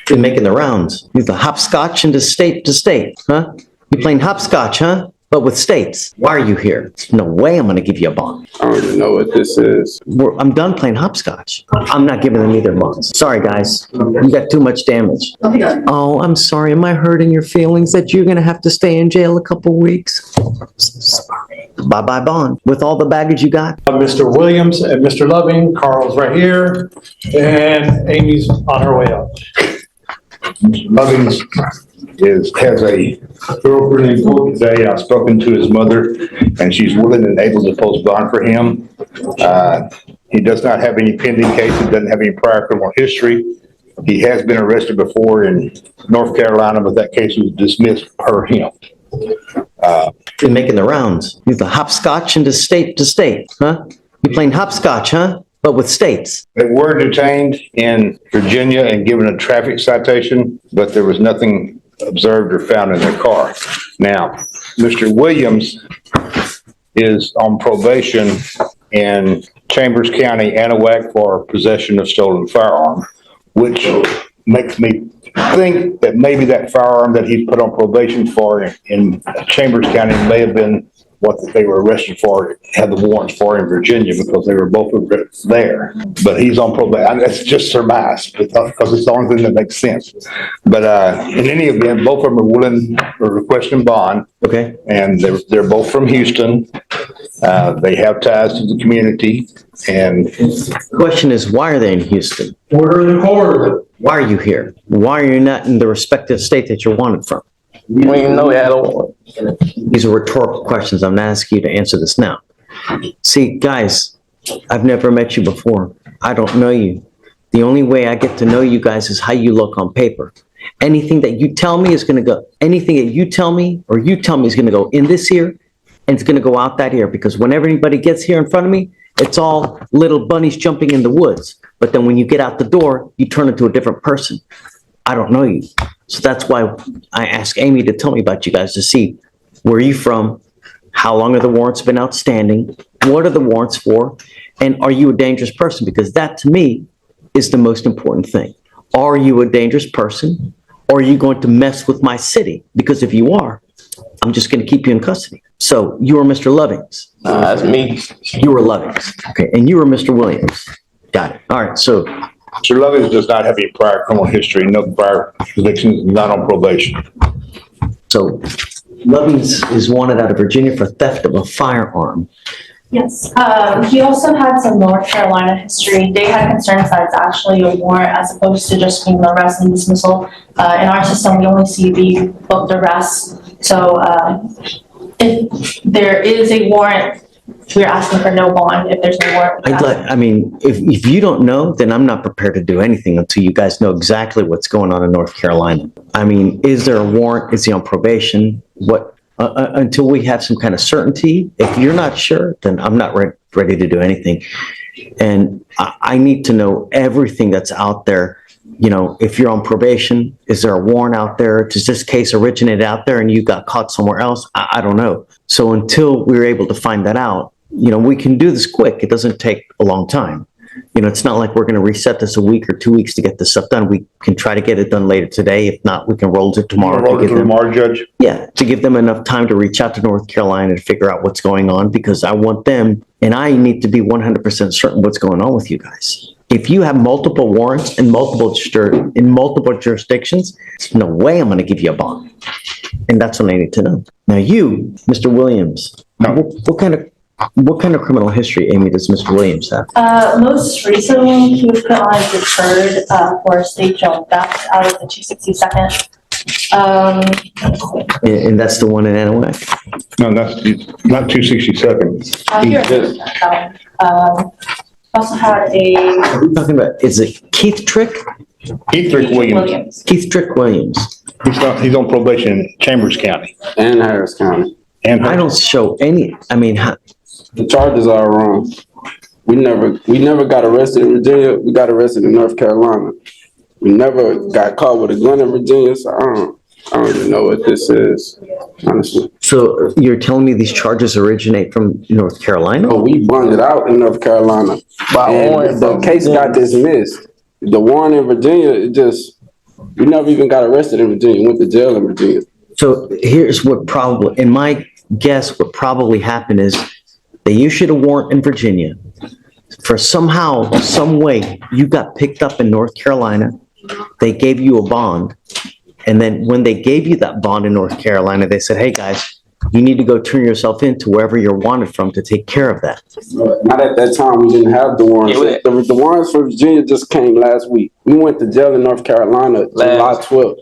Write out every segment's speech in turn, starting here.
Been making the rounds. You're the hopscotch into state to state, huh? You playing hopscotch, huh? But with states. Why are you here? There's no way I'm going to give you a bond. I don't even know what this is. I'm done playing hopscotch. I'm not giving them either bonds. Sorry, guys. You got too much damage. Oh, I'm sorry. Am I hurting your feelings that you're going to have to stay in jail a couple weeks? Sorry. Bye-bye bond. With all the baggage you got? Mr. Williams and Mr. Loving, Carl's right here, and Amy's on her way up. Lovings has a girlfriend in court today. I've spoken to his mother, and she's willing and able to post bond for him. He does not have any pending cases, doesn't have any prior criminal history. He has been arrested before in North Carolina, but that case was dismissed per him. Been making the rounds. You're the hopscotch into state to state, huh? You playing hopscotch, huh? But with states. They were detained in Virginia and given a traffic citation, but there was nothing observed or found in their car. Now, Mr. Williams is on probation in Chambers County, Anahuac, for possession of stolen firearm, which makes me think that maybe that firearm that he's put on probation for in Chambers County may have been what they were arrested for, had the warrants for in Virginia, because they were both there. But he's on probation. That's just surmise, because it's the only thing that makes sense. But in any event, both of them are willing or requesting bond. Okay. And they're both from Houston. They have ties to the community. And The question is, why are they in Houston? Order in the court. Why are you here? Why are you not in the respective state that you're wanted from? We don't even know at all. These are rhetorical questions. I'm not asking you to answer this now. See, guys, I've never met you before. I don't know you. The only way I get to know you guys is how you look on paper. Anything that you tell me is going to go, anything that you tell me or you tell me is going to go in this ear and it's going to go out that ear, because whenever anybody gets here in front of me, it's all little bunnies jumping in the woods. But then when you get out the door, you turn into a different person. I don't know you. So that's why I asked Amy to tell me about you guys, to see where are you from, how long have the warrants been outstanding, what are the warrants for, and are you a dangerous person? Because that to me is the most important thing. Are you a dangerous person, or are you going to mess with my city? Because if you are, I'm just going to keep you in custody. So you are Mr. Lovings. That's me. You were Lovings. Okay, and you were Mr. Williams. Got it. All right, so Mr. Lovings does not have any prior criminal history, no prior convictions, not on probation. So Lovings is wanted out of Virginia for theft of a firearm. Yes, he also had some North Carolina history. They had concerns that it's actually a warrant as opposed to just being an arrest and dismissal. In our system, we only see the booked arrest. So if there is a warrant, we're asking for no bond. If there's no warrant, if you don't know, then I'm not prepared to do anything until you guys know exactly what's going on in North Carolina. I mean, is there a warrant? Is he on probation? Until we have some kind of certainty, if you're not sure, then I'm not ready to do anything. And I need to know everything that's out there. You know, if you're on probation, is there a warrant out there? Does this case originate out there and you got caught somewhere else? I don't know. So until we're able to find that out, you know, we can do this quick. It doesn't take a long time. You know, it's not like we're going to reset this a week or 2 weeks to get this stuff done. We can try to get it done later today. If not, we can roll it tomorrow. Roll it to tomorrow, Judge? Yeah, to give them enough time to reach out to North Carolina to figure out what's going on, because I want them, and I need to be 100% certain what's going on with you guys. If you have multiple warrants in multiple jurisdictions, there's no way I'm going to give you a bond. And that's what I need to know. Now you, Mr. Williams, what kind of criminal history, Amy, does Mr. Williams have? most recently, he was put on deterred for state jail theft out of the 262nd. And that's the one in Anahuac? No, that's not 267. Also had Are we talking about, is it Keith Trick? Keith Williams. Keith Trick Williams. He's on probation in Chambers County. And Harris County. And I don't show any, The charges are wrong. We never got arrested in Virginia. We got arrested in North Carolina. We never got caught with a gun in Virginia, so I don't even know what this is, honestly. So you're telling me these charges originate from North Carolina? Oh, we bonded out in North Carolina. And the case got dismissed. The one in Virginia, it just We never even got arrested in Virginia, went to jail in Virginia. So here's what probably, in my guess, what probably happened is they issued a warrant in Virginia. For somehow, some way, you got picked up in North Carolina. They gave you a bond. And then when they gave you that bond in North Carolina, they said, hey, guys, you need to go turn yourself in to wherever you're wanted from to take care of that. Not at that time, we didn't have the warrants. The warrants for Virginia just came last week. We went to jail in North Carolina July 12th.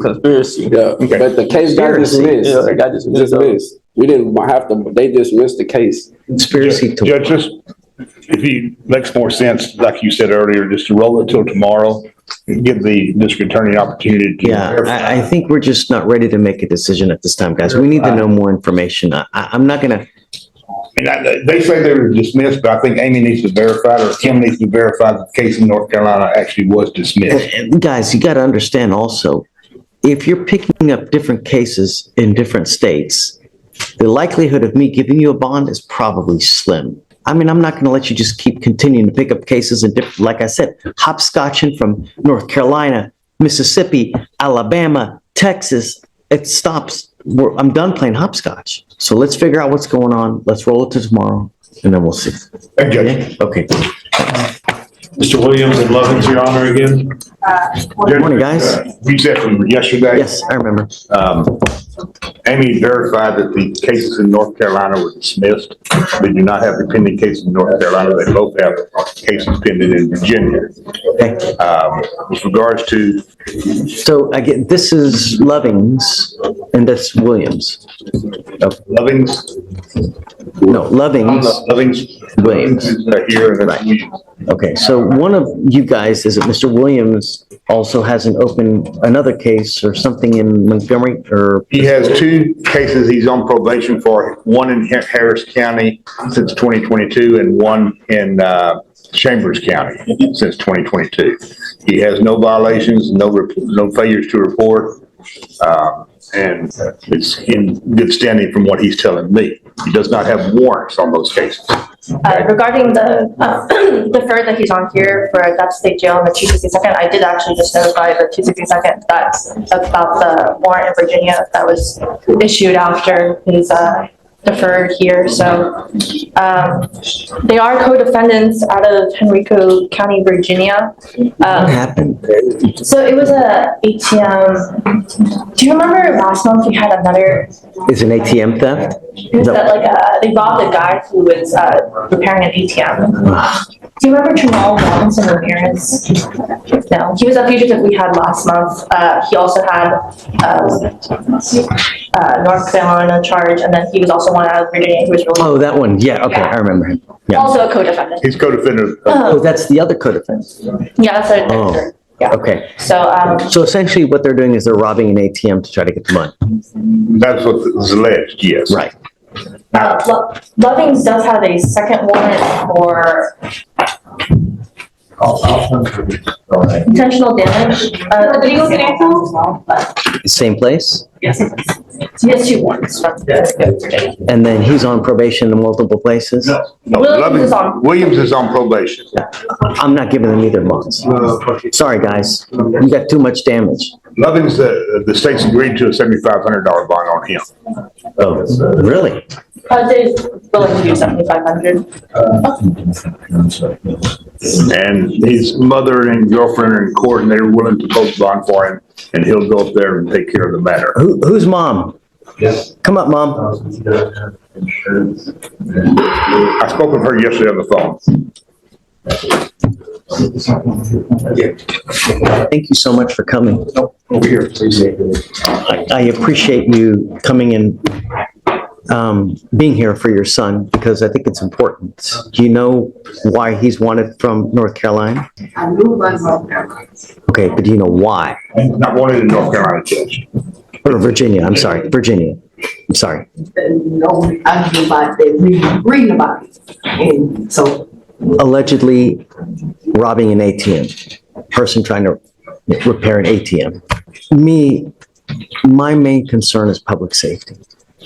Conspiracy. Yeah, but the case got dismissed. Yeah, it got dismissed. We didn't have to, they dismissed the case. Conspiracy to. Judge, just, if it makes more sense, like you said earlier, just to roll it till tomorrow, and give the district attorney an opportunity to. Yeah, I think we're just not ready to make a decision at this time, guys. We need to know more information. I'm not gonna, They say they were dismissed, but I think Amy needs to verify, or Kim needs to verify that the case in North Carolina actually was dismissed. and guys, you gotta understand also, if you're picking up different cases in different states, the likelihood of me giving you a bond is probably slim. I mean, I'm not going to let you just keep continuing to pick up cases in different, like I said, hopscotching from North Carolina, Mississippi, Alabama, Texas. It stops. I'm done playing hopscotch. So let's figure out what's going on. Let's roll it to tomorrow and then we'll see. Okay. Okay. Mr. Williams and Lovins, your honor again. Good morning, guys. You said from yesterday? Yes, I remember. Amy verified that the cases in North Carolina were dismissed. They do not have the pending cases in North Carolina. They both have cases pending in Virginia. Okay. With regards to, So again, this is Lovings and that's Williams. Lovings, No, Lovings, Williams. is here, and that's Right. Okay, so one of you guys, is it Mr. Williams, also has another case or something in Montgomery or? he has two cases he's on probation for, one in Harris County since 2022 and one in Chambers County since 2022. He has no violations, no failures to report, and it's in good standing from what he's telling me. He does not have warrants on those cases. Regarding the defer that he's on here for that state jail in the 262nd, I did actually just notify the 262nd that's about the warrant in Virginia that was issued after he's deferred here. So they are co-defendants out of Henrico County, Virginia. What happened? So it was a ATM. Do you remember last month we had another? Is an ATM theft? It was that they robbed a guy who was repairing an ATM. Do you remember Jamal Robinson Ramirez? No, he was a fugitive we had last month. He also had North Carolina charge, and then he was also one out of Virginia. He was really Oh, that one. Yeah, okay, I remember him. Yeah. also a co-defendant. He's co-defendant. Oh, that's the other co-defendant. Yeah, that's a Oh. yeah. Okay, So so essentially what they're doing is they're robbing an ATM to try to get the money. That's what is alleged, yes. Right. Lovings does have a second warrant for intentional damage. The legal Same place? Yes. He has two warrants from Virginia. And then he's on probation in multiple places? No, Williams is on probation. I'm not giving them either months. Sorry, guys. You got too much damage. Lovins, the state's agreed to a $7,500 bond on him. Oh, really? They're willing to do 7,500. And his mother and girlfriend are in court, and they're willing to post bond for him, and he'll go up there and take care of the matter. Who's mom? Yes. Come up, Mom. I spoke with her yesterday on the phone. Thank you so much for coming. Over here, please. I appreciate you coming and being here for your son because I think it's important. Do you know why he's wanted from North Carolina? I knew about North Carolina. Okay, but do you know why? Not wanted in North Carolina, Judge. Or Virginia, I'm sorry, Virginia. I'm sorry. No, I knew about it, reading about it. And so, Allegedly robbing an ATM, person trying to repair an ATM. My main concern is public safety.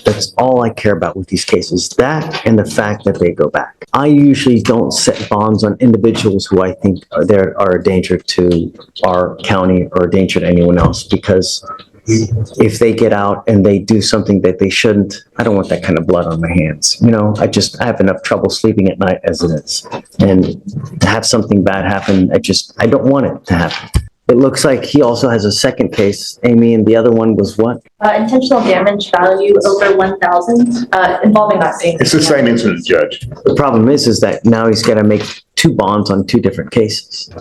That's all I care about with these cases, that and the fact that they go back. I usually don't set bonds on individuals who I think are a danger to our county or a danger to anyone else, because if they get out and they do something that they shouldn't, I don't want that kind of blood on my hands. You know, I have enough trouble sleeping at night as it is. And to have something bad happen, I don't want it to happen. It looks like he also has a second case, Amy, and the other one was what? Intentional damage value over 1,000, involving that same. It's the same incident, Judge. The problem is that now he's got to make 2 bonds on 2 different cases,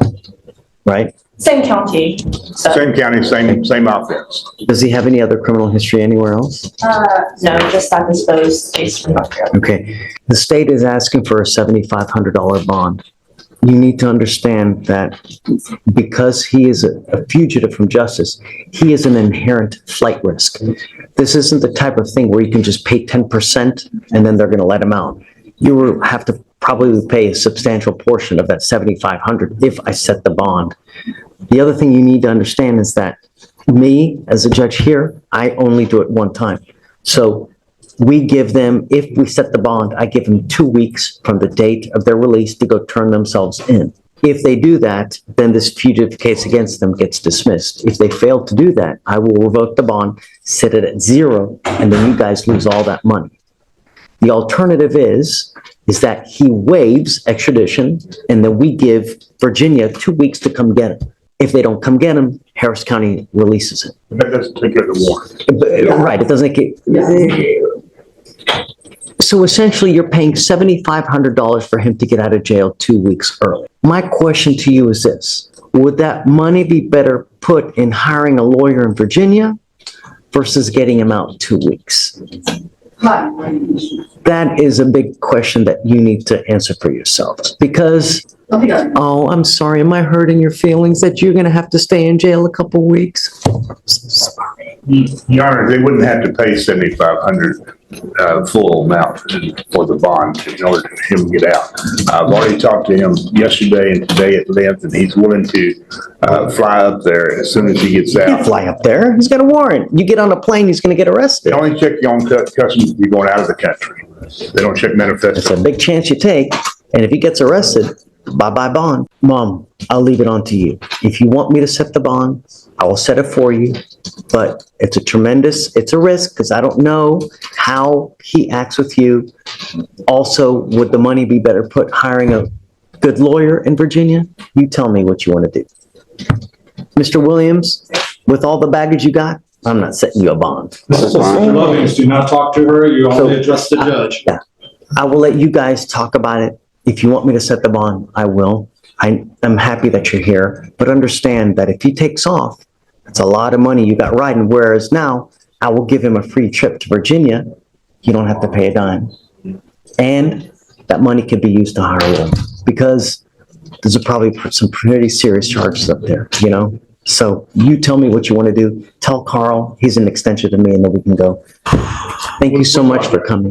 right? Same county, so. Same county, same offense. Does he have any other criminal history anywhere else? No, just that disposed case from North Carolina. Okay. The state is asking for a $7,500 bond. You need to understand that because he is a fugitive from justice, he is an inherent flight risk. This isn't the type of thing where you can just pay 10% and then they're going to let him out. You will have to probably pay a substantial portion of that $7,500 if I set the bond. The other thing you need to understand is that me, as a judge here, I only do it one time. So we give them, if we set the bond, I give them 2 weeks from the date of their release to go turn themselves in. If they do that, then this fugitive case against them gets dismissed. If they fail to do that, I will revoke the bond, set it at 0, and then you guys lose all that money. The alternative is that he waives extradition, and then we give Virginia 2 weeks to come get him. If they don't come get him, Harris County releases him. That doesn't take care of the warrant. Right, it doesn't get... So essentially, you're paying $7,500 for him to get out of jail 2 weeks early. My question to you is this: would that money be better put in hiring a lawyer in Virginia versus getting him out 2 weeks? That is a big question that you need to answer for yourselves. Because, oh, I'm sorry, am I hurting your feelings that you're going to have to stay in jail a couple weeks? I'm so sorry. Your Honor, they wouldn't have to pay $7,500 full amount for the bond in order for him to get out. I've already talked to him yesterday and today at length, and he's willing to fly up there as soon as he gets He can't out. fly up there. He's got a warrant. You get on a plane, he's going to get arrested. They only check you on customs if you're going out of the country. They don't check It's manifesto. a big chance you take, and if he gets arrested, bye-bye bond. Mom, I'll leave it on to you. If you want me to set the bond, I will set it for you, but it's a risk, because I don't know how he acts with you. Also, would the money be better put hiring a good lawyer in Virginia? You tell me what you want to do. Mr. Williams, with all the baggage you got, I'm not setting you a bond. Mr. Lovings, do not talk to her, you only address the judge. Yeah, I will let you guys talk about it. If you want me to set the bond, I will. I'm happy that you're here, but understand that if he takes off, it's a lot of money you got riding, whereas now I will give him a free trip to Virginia. You don't have to pay a dime. And that money could be used to hire a lawyer, because there's probably some pretty serious charges up there, you know? So you tell me what you want to do. Tell Carl, he's an extension to me, and then we can go. Thank you so much for coming.